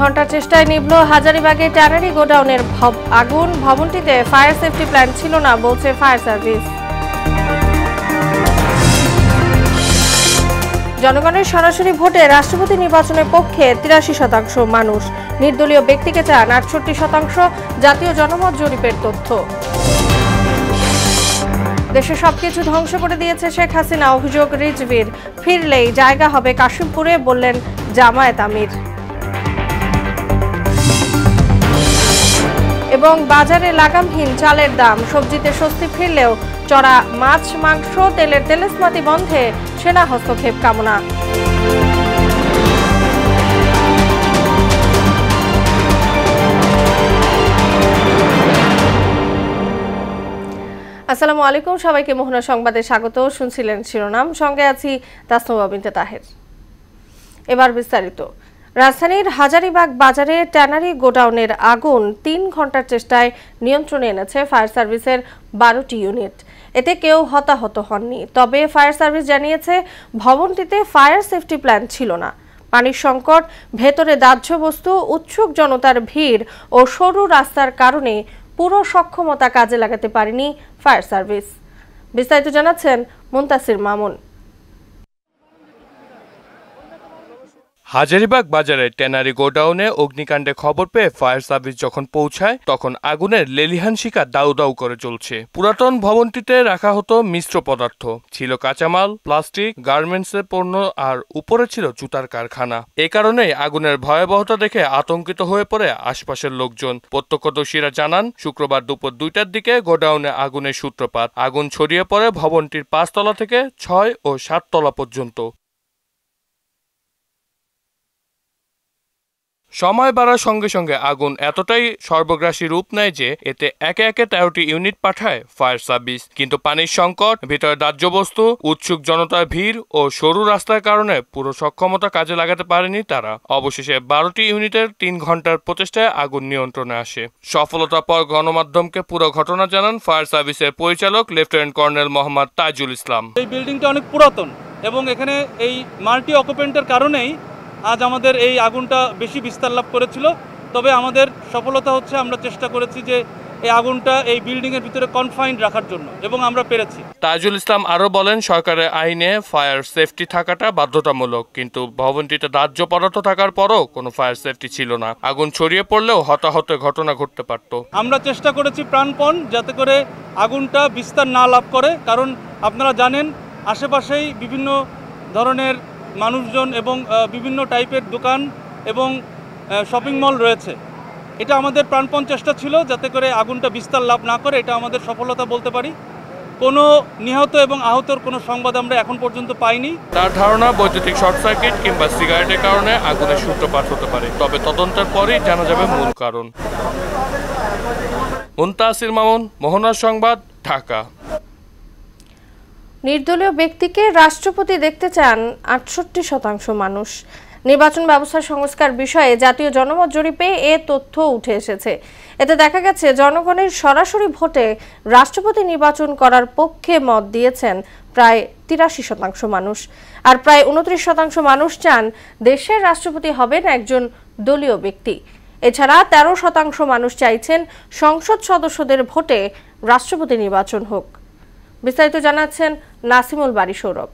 ঘন্টার চেষ্টায় নিভল হাজারীবাগে ট্যানারি গোডাউনের আগুন। ভবনটিতে ফায়ার সেফটি প্ল্যান ছিল না বলছে ফায়ার সার্ভিস। জনগণের সরাসরি ভোটে রাষ্ট্রপতি নির্বাচনের পক্ষে ৮৩% মানুষ, নির্দলীয় ব্যক্তিকে চান ৬৮%, জাতীয় জনমত জরিপের তথ্য। দেশে সবকিছু ধ্বংস করে দিয়েছে শেখ হাসিনা, অভিযোগ রিজভীর। ফিরলেই জায়গা হবে কাশিমপুরে, বললেন জামায়াত আমির। এবং বাজারে লাগামহীন চালের দাম, সবজিতে স্বস্তি ফিরলেও চড়া মাছ, মাংস, তেলের তেলেস্মাতি বন্ধে সেনা হস্তক্ষেপ কামনা। আসসালামু আলাইকুম, সবাইকে মোহনা সংবাদে স্বাগত। শুনছিলেন শিরোনাম, সঙ্গে আছি তাসনুবা বিনতে তাহের। এবার বিস্তারিত। রাজধানীর হাজারীবাগ বাজারে ট্যানারি গোডাউনের আগুন ৩ ঘন্টার চেষ্টায় নিয়ন্ত্রণে এনেছে ফায়ার সার্ভিসের ১২টি ইউনিট। এতে কেউ হতাহত হননি। তবে ফায়ার সার্ভিস জানিয়েছে ভবনটিতে ফায়ার সেফটি প্ল্যান ছিল না। পানির সংকট, ভেতরে দাহ্য বস্তু, উৎসুক জনতার ভিড় ও সরু রাস্তার কারণে পুরো সক্ষমতা কাজে লাগাতে পারেনি ফায়ার সার্ভিস। বিস্তারিত জানাচ্ছেন মুনতাসির মামুন। হাজারীবাগ বাজারে ট্যানারি গোডাউনে অগ্নিকাণ্ডে খবর পেয়ে ফায়ার সার্ভিস যখন পৌঁছায় তখন আগুনের লেলিহান শিখা দাউ দাউ করে চলছে। পুরাতন ভবনটিতে রাখা হতো মিশ্র পদার্থ, ছিল কাঁচামাল, প্লাস্টিক, গার্মেন্টসের পণ্য আর উপরে ছিল জুতার কারখানা। এ কারণেই আগুনের ভয়াবহতা দেখে আতঙ্কিত হয়ে পড়ে আশপাশের লোকজন। প্রত্যক্ষদর্শীরা জানান, শুক্রবার দুপুর ২টার দিকে গোডাউনে আগুনের সূত্রপাত। আগুন ছড়িয়ে পড়ে ভবনটির ৫ তলা থেকে ৬ ও ৭ তলা পর্যন্ত। সময় বাড়ার সঙ্গে সঙ্গে আগুন এতটাই সর্বগ্রাসী রূপ নেয় যে এতে একে একে ১৩টি ইউনিট পাঠায় ফায়ার সার্ভিস। কিন্তু পানির সংকট, ভিতরে দাহ্য বস্তু, উৎসুক জনতার ভিড় ও সরু রাস্তার কারণে পুরো সক্ষমতা কাজে লাগাতে পারেনি তারা। অবশেষে ১২টি ইউনিটের ৩ ঘন্টার প্রচেষ্টায় আগুন নিয়ন্ত্রণে আসে। সফলতার পর গণমাধ্যমকে পুরো ঘটনা জানান ফায়ার সার্ভিসের পরিচালক লেফটেন্যান্ট কর্নেল মোহাম্মদ তাজুল ইসলাম। এই বিল্ডিংটা অনেক পুরাতন এবং এখানে এই মাল্টি অকুপেন্টের কারণেই আজ আমাদের এই আগুনটা বেশি বিস্তার লাভ করেছিল। তবে আমাদের সফলতা হচ্ছে, আমরা চেষ্টা করেছি যে এই আগুনটা এই বিল্ডিংয়ের ভিতরে কনফাইন্ড রাখার জন্য এবং আমরা পেরেছি। তাজুল ইসলাম আরও বলেন, সরকারের আইনে ফায়ার সেফটি থাকাটা বাধ্যতামূলক, কিন্তু ভবনটিতে দাহ্য পদার্থ থাকার পরও কোনো ফায়ার সেফটি ছিল না। আগুন ছড়িয়ে পড়লেও হতাহতের ঘটনা ঘটতে পারত। আমরা চেষ্টা করেছি প্রাণপণ যাতে করে আগুনটা বিস্তার না লাভ করে, কারণ আপনারা জানেন আশেপাশেই বিভিন্ন ধরনের মানুষজন এবং বিভিন্ন টাইপের দোকান এবং শপিং মল রয়েছে। এটা আমাদের প্রাণপণ চেষ্টা ছিল যাতে করে আগুনটা বিস্তার লাভ না করে। এটা আমাদের সফলতা বলতে পারি। কোনো নিহত এবং আহতর কোনো সংবাদ আমরা এখন পর্যন্ত পাইনি। তার ধারণা, বৈদ্যুতিক শর্ট সার্কিট কিংবা সিগারেটের কারণে আগুনের সূত্রপাত হতে পারে। তবে তদন্তের পরেই জানা যাবে মূল কারণ। মুনতাসির মামুন, মোহনা সংবাদ, ঢাকা। নির্দলীয় ব্যক্তিকে রাষ্ট্রপতি দেখতে চান ৬৮% মানুষ। নির্বাচন ব্যবস্থা সংস্কার বিষয়ে জাতীয় জনমত জরিপে এ তথ্য উঠে এসেছে। এতে দেখা গেছে জনগণের সরাসরি ভোটে রাষ্ট্রপতি নির্বাচন করার পক্ষে মত দিয়েছেন প্রায় ৮৩% মানুষ। আর প্রায় ২৯% মানুষ চান দেশের রাষ্ট্রপতি হবেন একজন দলীয় ব্যক্তি। এছাড়া ১৩% মানুষ চাইছেন সংসদ সদস্যদের ভোটে রাষ্ট্রপতি নির্বাচন হোক। বিস্তারিত জানাচ্ছেন নাসিমুল বারী সৌরভ।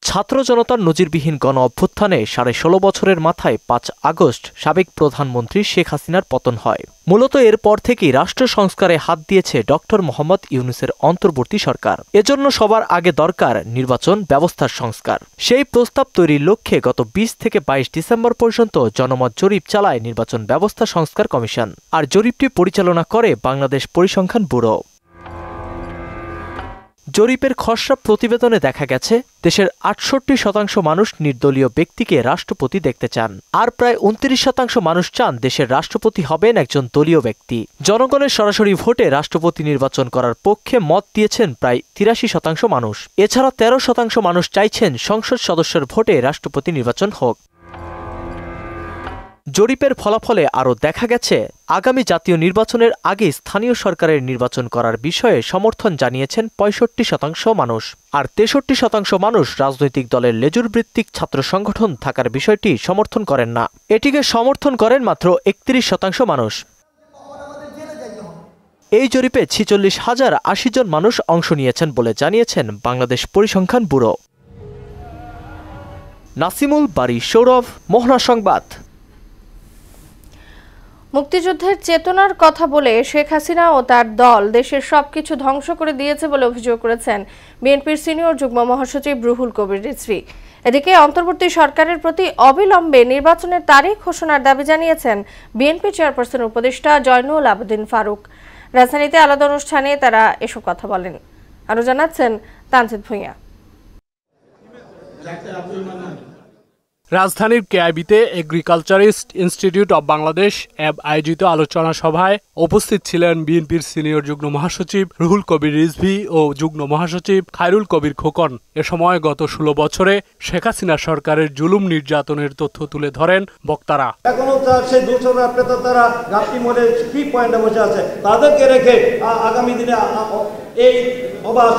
ছাত্র জনতার নজিরবিহীন গণ অভ্যুত্থানে ১৬.৫ বছরের মাথায় ৫ আগস্ট সাবেক প্রধানমন্ত্রী শেখ হাসিনার পতন হয়। মূলত এরপর থেকেই রাষ্ট্র সংস্কারে হাত দিয়েছে ডক্টর মোহাম্মদ ইউনূসের অন্তর্বর্তী সরকার। এজন্য সবার আগে দরকার নির্বাচন ব্যবস্থার সংস্কার। সেই প্রস্তাব তৈরির লক্ষ্যে গত ২০ থেকে ২২ ডিসেম্বর পর্যন্ত জনমত জরিপ চালায় নির্বাচন ব্যবস্থা সংস্কার কমিশন। আর জরিপটি পরিচালনা করে বাংলাদেশ পরিসংখ্যান ব্যুরো। জরিপের খসড়া প্রতিবেদনে দেখা গেছে দেশের ৬৮% মানুষ নির্দলীয় ব্যক্তিকে রাষ্ট্রপতি দেখতে চান, আর প্রায় ২৯% মানুষ চান দেশের রাষ্ট্রপতি হবেন একজন দলীয় ব্যক্তি। জনগণের সরাসরি ভোটে রাষ্ট্রপতি নির্বাচন করার পক্ষে মত দিয়েছেন প্রায় ৮৩% মানুষ। এছাড়া ১৩% মানুষ চাইছেন সংসদ সদস্যের ভোটে রাষ্ট্রপতি নির্বাচন হোক। জরিপের ফলাফলে আরও দেখা গেছে আগামী জাতীয় নির্বাচনের আগে স্থানীয় সরকারের নির্বাচন করার বিষয়ে সমর্থন জানিয়েছেন ৬৫% মানুষ, আর ৬৩% মানুষ রাজনৈতিক দলের লেজুরভিত্তিক ছাত্র সংগঠন থাকার বিষয়টি সমর্থন করেন না। এটিকে সমর্থন করেন মাত্র ৩১% মানুষ। এই জরিপে ৪৬,০৮০ জন মানুষ অংশ নিয়েছেন বলে জানিয়েছেন বাংলাদেশ পরিসংখ্যান ব্যুরো। নাসিমুল বারী, সৌরভ, মোহনা সংবাদ। মুক্তিযুদ্ধের চেতনার কথা বলে শেখ হাসিনা ও তার দল দেশের সবকিছু ধ্বংস করে দিয়েছে বলে অভিযোগ করেছেন বিএনপির সিনিয়র যুগ্ম মহাসচিব রুহুল কবির রিজভী। এদিকে অন্তর্বর্তী সরকারের প্রতি অবিলম্বে নির্বাচনের তারিখ ঘোষণার দাবি জানিয়েছেন বিএনপি চেয়ারপারসন উপদেষ্টা জয়নুল আবেদিন ফারুক। রাজধানীতে আলাদা অনুষ্ঠানে তারা এসব কথা বলেন। আরও জানাচ্ছেন তানজিদ ভুঁইয়া। রাজধানীর কেআইবিতে এগ্রিকালচারিস্ট ইনস্টিটিউট অব বাংলাদেশ অ্যাব আয়োজিত আলোচনা সভায় উপস্থিত ছিলেন বিএনপির সিনিয়র যুগ্ম মহাসচিব রুহুল কবির রিজভী ও যুগ্ম মহাসচিব খায়রুল কবির খোকন। এ সময় গত ১৬ বছরে শেখ হাসিনা সরকারের জুলুম নির্যাতনের তথ্য তুলে ধরেন বক্তারা। এখনো সেই দূষণরা তারা ঘাটতি মোড়ে কি পয়েন্টে বসে আছে, তাদেরকে রেখে আগামী দিনে এই অবাধ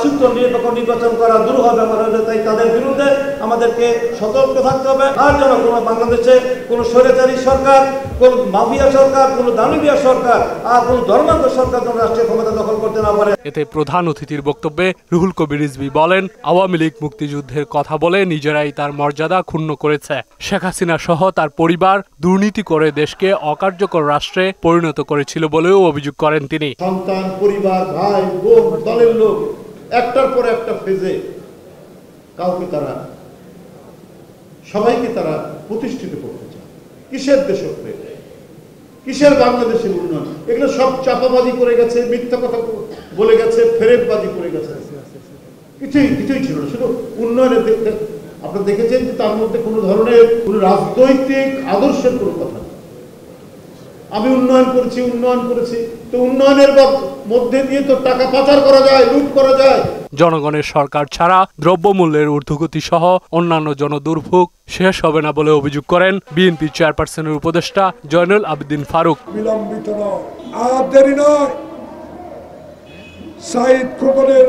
নির্বাচন করা দূর হবে আমাদের। তাই তাদের বিরুদ্ধে আমাদেরকে সতর্ক থাকতে হবে। আর যেন কোনো বাংলাদেশে কোনো স্বৈরাচারী সরকার, কোন মাফিয়া সরকার, কোনো দানবীয় সরকার আর কোনো ধর্মান্ধ সরকার যেন রাষ্ট্রীয় ক্ষমতা দখল করতে না পারে। এতে প্রধান অতিথির বক্তব্যে রুহুল কবির রিজভী বলেন, আওয়ামী লীগ মুক্তিযুদ্ধের কথা বলে নিজেরাই তার মর্যাদা ক্ষুণ্ণ করেছে। শেখ হাসিনা সহ তার পরিবার দুর্নীতি করে দেশকে অকার্যকর রাষ্ট্রে পরিণত করেছিল বলেও অভিযোগ করেন তিনি। সন্তান, পরিবার, ভাই, বোন, দলের লোক একটার পর একটা ফেজে কাউকে তারা সবাইকে তারা প্রতিষ্ঠিত করতে চায়। কিসের দেশপ্রেম, কিসের বাংলাদেশের উন্নয়ন? এগুলো সব চাপাবাজি করে গেছে, মিথ্যা কথা বলে গেছে, ফেরেববাজি করে গেছে। কিছুই ছিল না, শুধু উন্নয়নের। আপনারা দেখেছেন যে তার মধ্যে কোনো ধরনের কোনো রাজনৈতিক আদর্শের কোনো কথা নেই। আমি উন্নয়ন করেছি, তো উন্নয়নের মধ্যে দিয়ে তো টাকা পাচার করা যায়, লুট করা যায়। জনগণের সরকার ছাড়া দ্রব্যমূল্যের ঊর্ধ্বগতি সহ অন্যান্য জনদুর্ভোগ শেষ হবে না বলে অভিযোগ করেন বিএনপি চেয়ারপারসনের উপদেষ্টা জয়নুল আবেদিন ফারুক। বিলম্বিত নয়, আর দেরি নয়। শহীদ খোকনের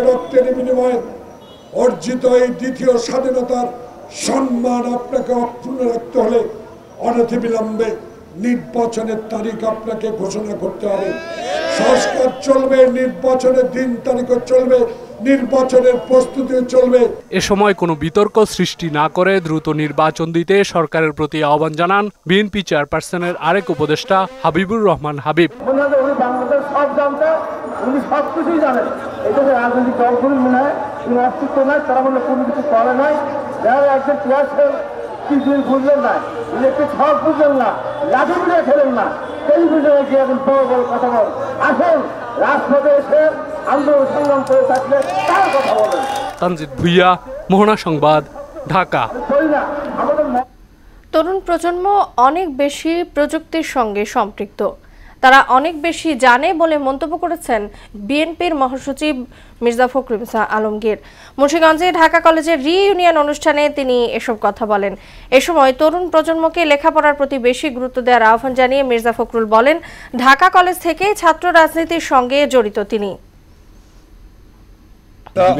রক্তের বিনিময়ে অর্জিত এই দ্বিতীয় স্বাধীনতার সম্মান আপনাকে অক্ষুণ্ণ রাখতে হলে অনতিবিলম্বে নির্বাচনের তারিখ আপনাকে ঘোষণা করতে হবে। সংস্কার চলবে, নির্বাচনের দিন তারিখও চলবে, নির্বাচনের প্রস্তুতিও চলবে। এ সময় কোনো বিতর্ক সৃষ্টি না করে দ্রুত নির্বাচন দিতে সরকারের প্রতি আহ্বান জানান বিএনপি চেয়ারপারসনের আরেক উপদেষ্টা হাবিবুর রহমান হাবিব। উনি সব কিছুই জানেন। এটা যে রাজনৈতিক দলগুলি মনে হয় অস্তিত্ব নাই, তারা বলে কোনো কিছু করে নাই। যারা একজন ক্লাসের কিছুই বুঝলেন না, ইলেকট্রিক সব বুঝলেন না, লাঠি বুঝে খেলেন না, সেই বুঝে গিয়ে এখন বড় বড় কথা বল। আসেন রাজপথে এসে আন্দোলন সংগ্রাম করে থাকলে তার কথা বলেন। তানজিদ ভুঁইয়া, মোহনা সংবাদ, ঢাকা। তরুণ প্রজন্ম অনেক বেশি প্রযুক্তির সঙ্গে সম্পৃক্ত, তারা অনেক বেশি জানে বলে মন্তব্য করেছেন বিএনপির মহাসচিব মির্জা ফখরুল ইসলাম আলমগীর। মুন্সিগঞ্জে ঢাকা কলেজের রিইউনিয়ন অনুষ্ঠানে তিনি এসব কথা বলেন। এ সময় তরুণ প্রজন্মকে লেখাপড়ার প্রতি বেশি গুরুত্ব দেওয়ার আহ্বান জানিয়ে মির্জা ফখরুল বলেন, ঢাকা কলেজ থেকে ছাত্র রাজনীতির সঙ্গে জড়িত তিনি।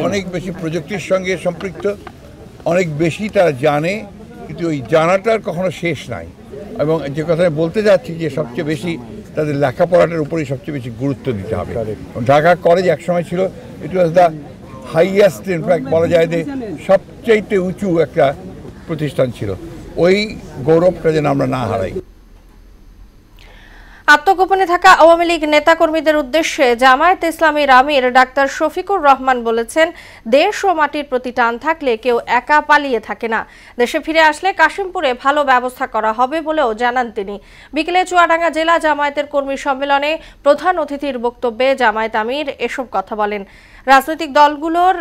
অনেক বেশি প্রযুক্তির সঙ্গে সম্পৃক্ত, অনেক বেশি তারা জানে, কিন্তু ওই জানাটার কখনো শেষ নাই। এবং যে কথা বলতে যাচ্ছি যে সবচেয়ে বেশি তাদের লেখাপড়াটার উপরেই সবচেয়ে বেশি গুরুত্ব দিতে হবে। ঢাকা কলেজ একসময় ছিল, ইট ওয়াজ দ্য হাইয়েস্ট, ইনফ্যাক্ট বলা যায় যে সবচেয়ে উঁচু একটা প্রতিষ্ঠান ছিল। ওই গৌরবটা যেন আমরা না হারাই। আত্মগোপনে থাকা আওয়ামী লীগ নেতাকর্মীদের উদ্দেশ্যে জামায়াতে ইসলামীর আমির ডাক্তার শফিকুর রহমান বলেছেন, দেশ ও মাটির প্রতি টান থাকলে কেউ একা পালিয়ে থাকে না। দেশে ফিরে আসলে কাশিমপুরে ভালো ব্যবস্থা করা হবে বলেও জানান তিনি। বিকেলে চুয়াডাঙ্গা জেলা জামায়াতের কর্মী সম্মেলনে প্রধান অতিথির বক্তব্যে জামায়াত আমির এসব কথা বলেন। রাজনৈতিক দলগুলোর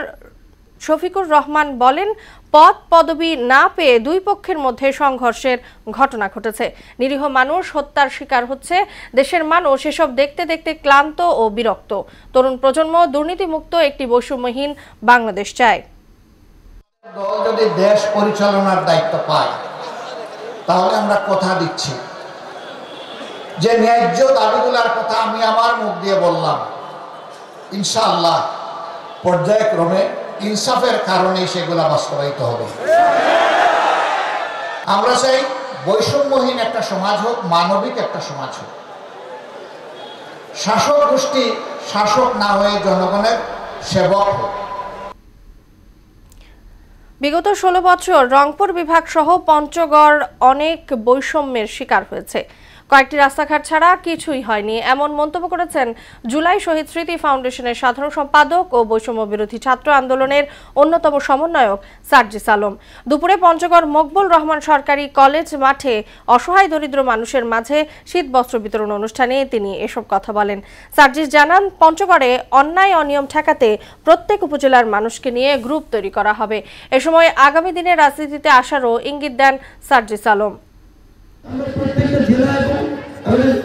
শফিকুর রহমান বলেন, পদ পদবি না পেয়ে দুই পক্ষের মধ্যে সংঘর্ষের ঘটনা ঘটেছে। নিরীহ মানুষ হত্যার শিকার হচ্ছে। দেশের মানুষ এসব দেখতে দেখতে ক্লান্ত ও বিরক্ত। তরুণ প্রজন্ম দুর্নীতিমুক্ত একটি বৈষম্যহীন বাংলাদেশ চায়। দল যদি দেশ পরিচালনার দায়িত্ব পায় তাহলে আমরা কথা দিচ্ছি যে ন্যায্য দাবিগুলোর কথা আমি আমার মুখ দিয়ে বললাম, ইনশাআল্লাহ পর্যায়ক্রমে ইনসাফের কারণে সেগুলা বাস্তবায়িত হবে। আমরা চাই বৈষম্যহীন একটা সমাজ হোক, মানবিক একটা সমাজ হোক। শাসক গোষ্ঠী শাসক না হয়ে জনগণের সেবক হোক। বিগত 16 বছর রংপুর বিভাগ সহ পঞ্চগড় অনেক বৈষম্যের শিকার হয়েছে। কয়েকটি রাস্তাঘাট ছাড়া কিছুই হয়নি, এমন মন্তব্য করেছেন জুলাই শহীদ স্মৃতি ফাউন্ডেশনের সাধারণ সম্পাদক ও বৈষম্য বিরোধী ছাত্র আন্দোলনের অন্যতম সমন্বয়ক সার্জিস আলম। দুপুরে পঞ্চগড় মকবুল রহমান সরকারি কলেজ মাঠে অসহায় দরিদ্র মানুষের মাঝে শীত বস্ত্র বিতরণ অনুষ্ঠানে তিনি এসব কথা বলেন। সার্জিস জানান, পঞ্চগড়ে অন্যায় অনিয়ম ঠেকাতে প্রত্যেক উপজেলার মানুষকে নিয়ে গ্রুপ তৈরি করা হবে। এ সময় আগামী দিনে রাজনীতিতে আসারও ইঙ্গিত দেন সার্জিস আলম। আমরা প্রত্যেকটা জেলা এবং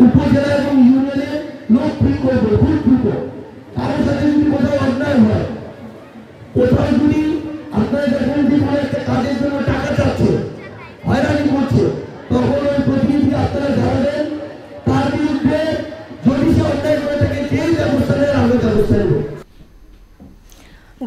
উপজেলা এবং ইউনিয়নে লোক ফিল করবো, গ্রুপ ফিল করবো। কারোর সাথে যদি কোথাও অন্যায় হয়, কোথাও যদি আপনারা দেখেন যে কোনো একটা কাজের জন্য টাকা চাচ্ছে, হয়রানি করছে, তখন ওই প্রতিনিধি আপনারা জানাবেন, তার বিরুদ্ধে যদি সে অন্যায় করে থাকে যেই ব্যবস্থা নেয় আমরা ব্যবস্থা নেব।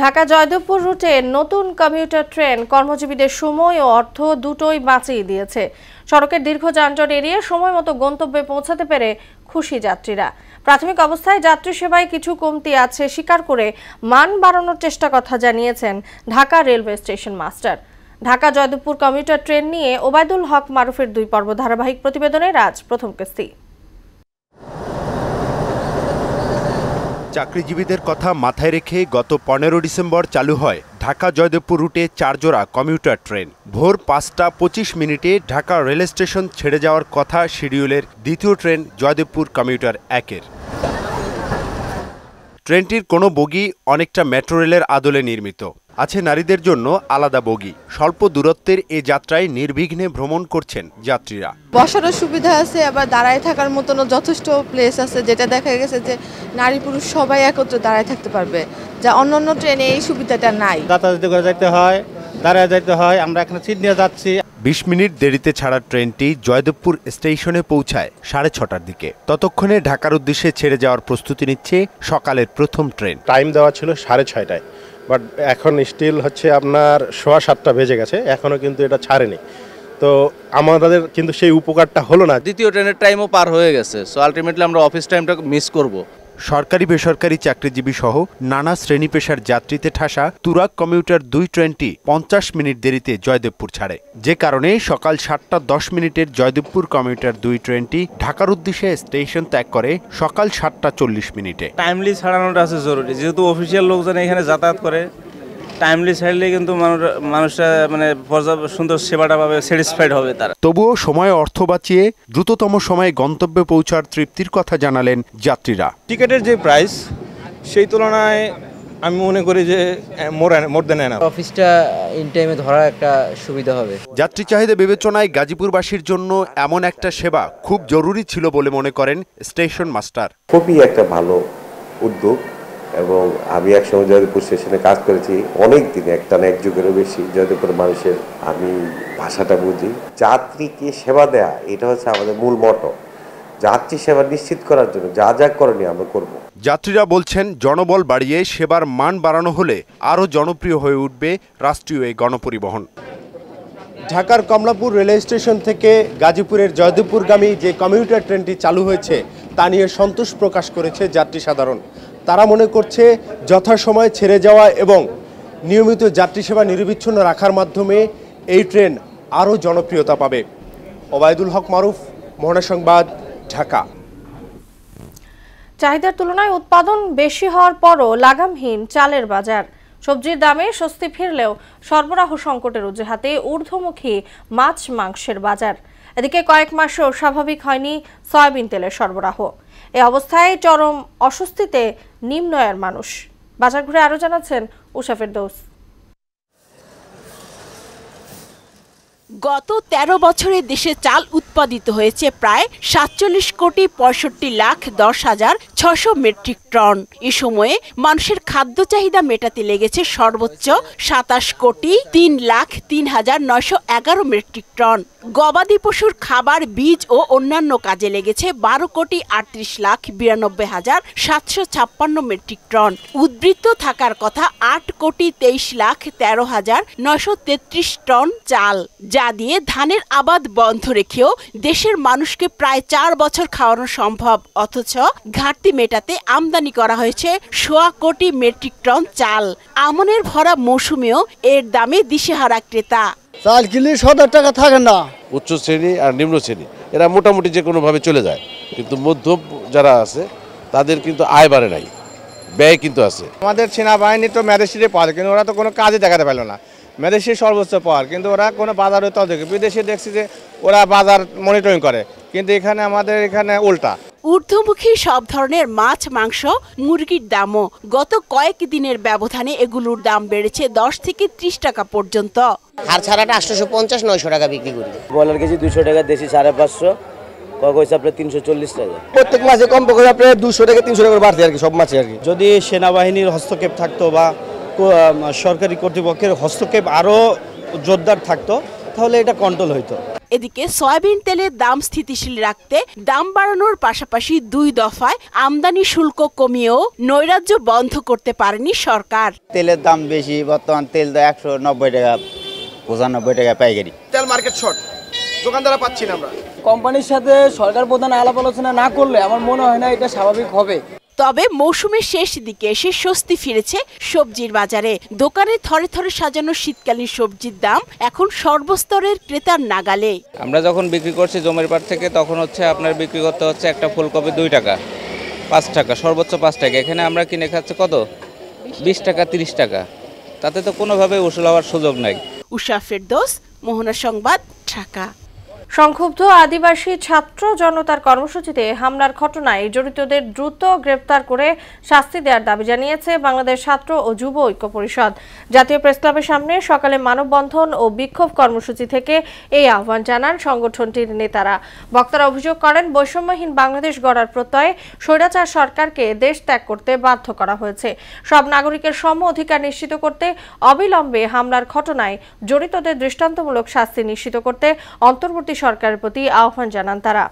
ঢাকা জয়দেবপুর রুটে নতুন কমিউটার ট্রেন কর্মজীবীদের সময় ও অর্থ দুটোই বাঁচিয়ে দিয়েছে। সড়কের দীর্ঘ যানজট এড়িয়ে সময় মতো গন্তব্যে পৌঁছাতে পেরে খুশি যাত্রীরা। প্রাথমিক অবস্থায় যাত্রী সেবায় কিছু কমতি আছে স্বীকার করে মান বাড়ানোর চেষ্টা কথা জানিয়েছেন Dhaka railway station master. Dhaka Joydebpur commuter train নিয়ে ওবায়দুল হক মারুফের 2 পর্ব ধারাবাহিক প্রতিবেদনের আজ প্রথম কিস্তি। চাকরিজীবীদের কথা মাথায় রেখে গত 15 ডিসেম্বর চালু হয় ঢাকা জয়দেবপুর রুটে 4 জোড়া কমিউটার ট্রেন। ভোর 5টা 25 মিনিটে ঢাকা রেল স্টেশন ছেড়ে যাওয়ার কথা শিডিউলের দ্বিতীয় ট্রেন জয়দেবপুর কমিউটার 1-এর। ট্রেনটির কোনো বগি অনেকটা মেট্রো রেলের আদলে নির্মিত। আছে নারীদের জন্য আলাদা বগি। স্বল্প দূরত্বের এই যাত্রায় নির্বিঘ্নে ভ্রমণ করছেন যাত্রীরা। বসারও সুবিধা আছে, আবার দাঁড়ায় থাকার মতনও যথেষ্ট প্লেস আছে, যেটা দেখা গেছে যে নারী পুরুষ সবাই একত্রে দাঁড়ায় থাকতে পারবে, যা অন্যান্য ট্রেনে এই সুবিধাটা নাই। যাতায়াত করে যেতে হয়, দাঁড়ায় যেতে হয়, আমরা এখানে সিট নিয়ে যাচ্ছি। 20 মিনিট দেরিতে ছাড়া ট্রেনটি জয়দেবপুর স্টেশনে পৌঁছায় 6:30টার দিকে। ততক্ষণে ঢাকার উদ্দেশ্যে ছেড়ে যাওয়ার প্রস্তুতি নিচ্ছে সকালের প্রথম ট্রেন। টাইম দেওয়া ছিল 6:30টায়, বাট এখন স্টিল হচ্ছে আপনার 7:15 বেজে গেছে, এখনও কিন্তু এটা ছাড়েনি। তো আমাদের কিন্তু সেই উপকারটা হলো না। দ্বিতীয় ট্রেনের টাইমও পার হয়ে গেছে, সো আলটিমেটলি আমরা অফিস টাইমটা মিস করব। সরকারি বেসরকারি চাকরিজীবী সহ নানা শ্রেণী পেশার যাত্রীতে ঠাসা তুরাগ কমিউটার 2 ট্রেনটি 50 মিনিট দেরিতে জয়দেবপুর ছাড়ে, যে কারণে সকাল 7:10 মিনিটের জয়দেবপুর কমিউটার 2 ট্রেনটি ঢাকার উদ্দেশ্যে স্টেশন ত্যাগ করে সকাল 7:40 মিনিটে। টাইমলি ছাড়ানোটা আছে জরুরি, যেহেতু অফিসিয়াল লোকজন এখানে যাতায়াত করে। টাইমলি ছাড়লে কিন্তু মানুষরা মানে সুন্দর সেবাটা পাবে, স্যাটিসফাইড হবে তারা। তবুও সময় অর্থ বাঁচিয়ে দ্রুততম সময়ে গন্তব্যে পৌঁছার তৃপ্তির কথা জানালেন যাত্রীরা। টিকেটের যে প্রাইস, সেই তুলনায় আমি মনে করি যে মোর দেন এনাফ। অফিসটা ইন টাইমে ধরা একটা সুবিধা হবে। যাত্রী চাহিদা বিবেচনায় গাজীপুরবাসীর জন্য এমন একটা সেবা খুব জরুরি ছিল বলে মনে করেন স্টেশন মাস্টার। খুবই একটা ভালো উদ্যোগ, এবং আমি একসময় জয়দেবপুর স্টেশনে কাজ করেছি অনেক দিন, একটানা 1 যুগেরও বেশি। জয়দেবপুর মানুষের আমি ভাষাটা বুঝি। যাত্রীকে সেবা দেয়া, এটা হচ্ছে আমাদের মূল মটো। যাত্রী সেবা নিশ্চিত করার জন্য যা যা করণীয় আমরা করব। যাত্রীরা বলছেন, জনবল বাড়িয়ে সেবার মান বাড়ানো হলে আরও জনপ্রিয় হয়ে উঠবে রাষ্ট্রীয় এই গণপরিবহন। ঢাকার কমলাপুর রেলওয়ে স্টেশন থেকে গাজীপুরের জয়দেবপুরগামী যে কমিউটার ট্রেনটি চালু হয়েছে তা নিয়ে সন্তোষ প্রকাশ করেছে যাত্রী সাধারণ। তারা মনে করছে যথাসময়ে ছেড়ে যাওয়া এবং নিয়মিত যাত্রী সেবা নিরবিচ্ছিন্ন রাখার মাধ্যমে এই ট্রেন আরও জনপ্রিয়তা পাবে। ওবায়দুল হক মারুফ, মোহনা সংবাদ, ঢাকা। চাহিদার তুলনায় উৎপাদন বেশি হওয়ার পরও লাগামহীন চালের বাজার। সবজির দামে স্বস্তি ফিরলেও সরবরাহ সংকটের অজুহাতে ঊর্ধ্বমুখী মাছ মাংসের বাজার। এদিকে কয়েক মাসেও স্বাভাবিক হয়নি সয়াবিন তেলের সরবরাহ। এই অবস্থায় চরম অস্বস্তিতে নিম্ন আয়ের মানুষ। বাজার ঘুরে আরো জানাচ্ছেন উষা ফেরদৌস। গত 13 বছরে দেশে চাল উৎপাদিত হয়েছে প্রায় 47,65,10,600 মেট্রিক টন। এ সময়ে মানুষের খাদ্য চাহিদা মেটাতে লেগেছে সর্বোচ্চ 27,03,03,911 মেট্রিক টন। গবাদি পশুর খাবার, বীজ ও অন্যান্য কাজে লেগেছে 12,38,92,756 মেট্রিক টন। উদ্বৃত্ত থাকার কথা 8,23,13,933 টন চাল, যা দিয়ে ধানের আবাদ বন্ধ রেখেও দেশের মানুষকে প্রায় 4 বছর খাওয়ানো সম্ভব। অথচ ঘাটতি মেটাতে আমদানি করা হয়েছে 1.25 কোটি মেট্রিক টন চাল। আমনের ভরা মৌসুমেও এর দামে দিশেহারা ক্রেতা। চাল কিনলে 70 টাকা থাকে না। উচ্চ শ্রেণী আর নিম্ন শ্রেণী এরা মোটামুটি যে কোনোভাবে চলে যায়, কিন্তু মধ্যম যারা আছে তাদের কিন্তু আয় বাড়ে নাই, ব্যয় কিন্তু আছে। আমাদের সেনাবাহিনী তো ম্যাজিস্ট্রেটে পাওয়ার, কিন্তু ওরা তো কোনো কাজে দেখাতে পারলো না। ম্যাজিস্ট্রেট সর্বোচ্চ পাওয়ার, কিন্তু ওরা কোনো বাজারে তো দেখে। বিদেশে দেখছি যে ওরা বাজার মনিটরিং করে, কিন্তু এখানে আমাদের এখানে উল্টা। ঊর্ধ্বমুখী সব ধরনের মাছ, মাংস, মুরগির দামও গত কয়েক দিনের ব্যবধানে এগুলোর দাম বেড়েছে 10 থেকে 30 টাকা পর্যন্ত। আর ছাড়াটা 850-900 টাকা বিক্রি করি। ব্রয়লার কেজি 200 টাকা, দেশি 550, কক হয়েছে আপনার 340 টাকা। প্রত্যেক মাসে কম করে আপনার 200 থেকে 300 টাকা বাড়ছে আর কি, সব মাছে আর কি। যদি সেনাবাহিনীর হস্তক্ষেপ থাকতো বা সরকারি কর্তৃপক্ষের হস্তক্ষেপ আরও জোরদার থাকতো, তাহলে এটা কন্ট্রোল হইতো। এদিকে সয়াবিন তেলের দাম স্থিতিশীল রাখতে দাম বাড়ানোর পাশাপাশি 2 দফায় আমদানি শুল্ক কমিয়েও নৈরাজ্য বন্ধ করতে পারেনি সরকার। তেলের দাম বেশি, বর্তমান তেল 190 টাকা, 95 টাকা পাইকারি। তেল মার্কেট শর্ট, দোকানদাররা পাচ্ছি না আমরা। কোম্পানির সাথে সরকার প্রধান আলাপ আলোচনা না করলে আমার মনে হয় না এটা স্বাভাবিক হবে। তবে মৌসুমের শেষ দিকে এসে স্বস্তি ফিরেছে সবজির বাজারে। দোকানে থরে থরে সাজানো শীতকালীন সবজির দাম এখন সর্বস্তরের ক্রেতার নাগালে। আমরা যখন বিক্রি করছি জমির পাট থেকে, তখন হচ্ছে আপনার বিক্রি করতে হচ্ছে একটা ফুলকপি 2 টাকা, 5 টাকা, সর্বোচ্চ 5 টাকা। এখানে আমরা কিনে খাচ্ছি কত, 20 টাকা, 30 টাকা। তাতে তো কোনোভাবে উসুল হওয়ার সুযোগ নাই। উষা ফেরদৌস, মোহনা সংবাদ, ঢাকা। সংক্ষুব্ধ আদিবাসী ছাত্র জনতার কর্মসূচিতে হামলার ঘটনায় জড়িতদের দ্রুত গ্রেপ্তার করে শাস্তি দেওয়ার দাবি জানিয়েছে বাংলাদেশ ছাত্র ও যুব ঐক্য পরিষদ। জাতীয় প্রেসক্লাবের সামনে সকালে মানববন্ধন ও বিক্ষোভ কর্মসূচি থেকে এই আহ্বান জানান সংগঠনটির নেতারা। বক্তারা অভিযোগ করেন, বৈষম্যহীন বাংলাদেশ গড়ার প্রত্যয়ে স্বৈরাচার সরকারকে দেশ ত্যাগ করতে বাধ্য করা হয়েছে। সব নাগরিকের সম অধিকার নিশ্চিত করতে অবিলম্বে হামলার ঘটনায় জড়িতদের দৃষ্টান্তমূলক শাস্তি নিশ্চিত করতে অন্তর্বর্তী সরকারের প্রতি আহ্বান জানান তারা।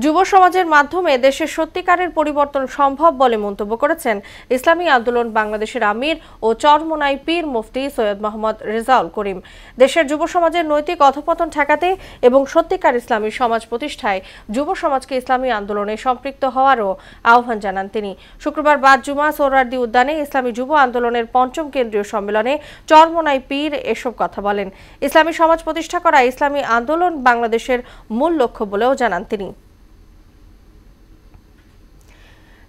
যুব সমাজের মাধ্যমে দেশের সত্যিকারের পরিবর্তন সম্ভব বলে মন্তব্য করেছেন ইসলামী আন্দোলন বাংলাদেশের আমির ও চরমোনাই পীর মুফতি সৈয়দ মোহাম্মদ রেজাউল করিম। দেশের যুব সমাজের নৈতিক অধঃপতন ঠেকাতে এবং সত্যিকার ইসলামী সমাজ প্রতিষ্ঠায় যুব সমাজকে ইসলামী আন্দোলনে সম্পৃক্ত হওয়ারও আহ্বান জানান তিনি। শুক্রবার বাদ জুমা সোহরাওয়ার্দী উদ্যানে ইসলামী যুব আন্দোলনের ৫ম কেন্দ্রীয় সম্মেলনে চরমোনাই পীর এসব কথা বলেন। ইসলামী সমাজ প্রতিষ্ঠা করা ইসলামী আন্দোলন বাংলাদেশের মূল লক্ষ্য বলেও জানান তিনি।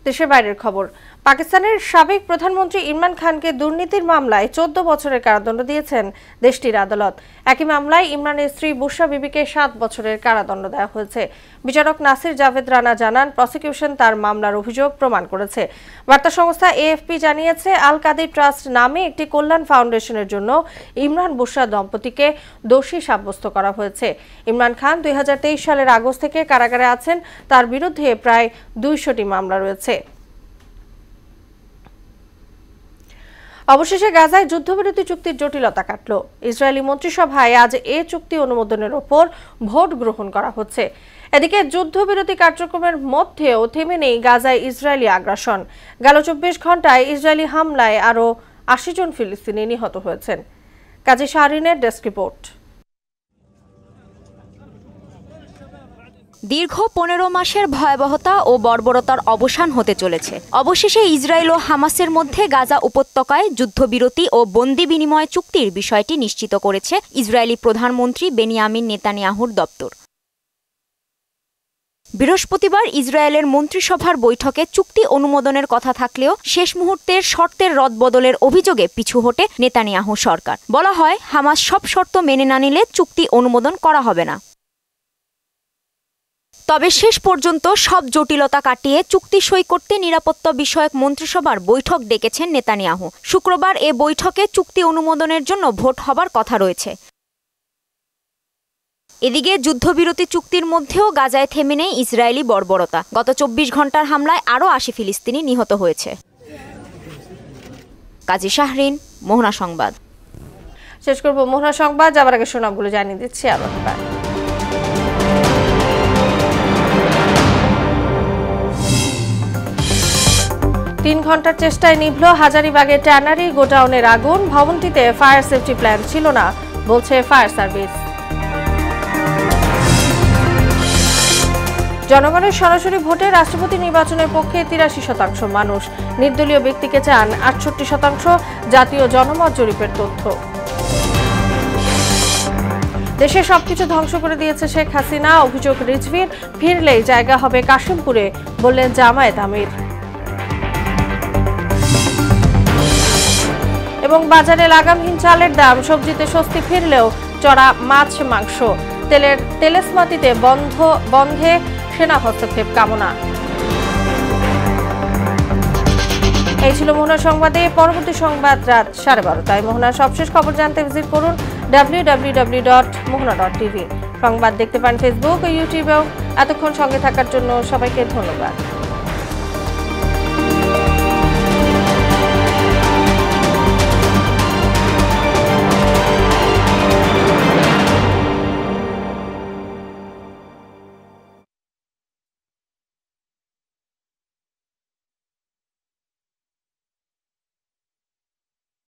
দেশের বাইরের খবর, পাকিস্তানের সাবেক প্রধানমন্ত্রী ইমরান খানকে দুর্নীতির মামলায় 14 বছরের কারাদণ্ড দিয়েছেন দেশটির আদালত। একই মামলায় ইমরানের স্ত্রী বুশরা বিবিকে 7 বছরের কারাদণ্ড দেওয়া হয়েছে। বিচারক নাসির জাভেদ রানা জানান, প্রসিকিউশন তার মামলার অভিযোগ প্রমাণ করেছে। বার্তা সংস্থা এএফপি জানিয়েছে, আল কাদির ট্রাস্ট নামে একটি কল্যাণ ফাউন্ডেশনের জন্য ইমরান বুশরা দম্পতিকে দোষী সাব্যস্ত করা হয়েছে। ইমরান খান 2023 সালের আগস্ট থেকে কারাগারে আছেন। তার বিরুদ্ধে প্রায় 200টি মামলা রয়েছে। অবশেষে গাজায় যুদ্ধবিরতি চুক্তির জটিলতা কাটল। ইসরায়েলি মন্ত্রিসভায় আজ এ চুক্তি অনুমোদনের ওপর ভোট গ্রহণ করা হচ্ছে। এদিকে যুদ্ধবিরতি কার্যক্রমের মধ্যেও থেমে নেই গাজায় ইসরায়েলি আগ্রাসন। গেল 24 ঘন্টায় ইসরায়েলি হামলায় আরও 80 জন ফিলিস্তিনি নিহত হয়েছেন। কাজী শাহরিনের ডেস্ক রিপোর্ট। দীর্ঘ 15 মাসের ভয়াবহতা ও বর্বরতার অবসান হতে চলেছে। অবশেষে ইসরায়েল ও হামাসের মধ্যে গাজা উপত্যকায় যুদ্ধবিরতি ও বন্দি বিনিময় চুক্তির বিষয়টি নিশ্চিত করেছে ইসরায়েলি প্রধানমন্ত্রী বেনিয়ামিন নেতানিয়াহুর দপ্তর। বৃহস্পতিবার ইসরায়েলের মন্ত্রিসভার বৈঠকে চুক্তি অনুমোদনের কথা থাকলেও শেষ মুহূর্তের শর্তের রদবদলের অভিযোগে পিছু হটে নেতানিয়াহু সরকার। বলা হয়, হামাস সব শর্ত মেনে না নিলে চুক্তি অনুমোদন করা হবে না। তবে শেষ পর্যন্ত সব জটিলতা কাটিয়ে চুক্তি সই করতে নিরাপত্তা বিষয়ক মন্ত্রিসভার বৈঠক ডেকেছেন নেতানিয়াহু। শুক্রবার এ বৈঠকে চুক্তি অনুমোদনের জন্য ভোট হবার কথা রয়েছে। এদিকে যুদ্ধবিরতি চুক্তির মধ্যেও গাজায় থেমে নেই ইসরায়েলি বর্বরতা। গত 24 ঘন্টার হামলায় আরও 80 ফিলিস্তিনি নিহত হয়েছে। কাজী শাহরিন, মোহনা সংবাদ। শেষ করব মোহনা সংবাদ। যাবার আগে শোনাবগুলো জানিয়ে দিচ্ছি আবার। 3 ঘন্টার চেষ্টায় নিভল হাজারীবাগে ট্যানারি গোডাউনের আগুন। ভবনটিতে ফায়ার সেফটি প্ল্যান ছিল না বলছে ফায়ার সার্ভিস। জনগণের সরাসরি ভোটে রাষ্ট্রপতি নির্বাচনের পক্ষে 83% মানুষ, নির্দলীয় ব্যক্তিকে চান 68%, জাতীয় জনমত জরিপের তথ্য। দেশে সবকিছু ধ্বংস করে দিয়েছে শেখ হাসিনা, অভিযোগ রিজভির, ফিরলেই জায়গা হবে কাশিমপুরে বললেন জামায়াত আমির। এবং বাজারে লাগামহীন চালের দাম, সবজিতে স্বস্তি ফিরলেও চড়া মাছ মাংস, তেলেসমাতিতে বন্ধে সেনা হস্তক্ষেপ কামনা। এই ছিল মোহনা সংবাদে। পরবর্তী সংবাদ রাত 12:30টায়। মোহনার সবশেষ খবর জানতে ভিজিট করুন www.mohana.tv। সংবাদ দেখতে পান ফেসবুক ও ইউটিউবেও। এতক্ষণ সঙ্গে থাকার জন্য সবাইকে ধন্যবাদ।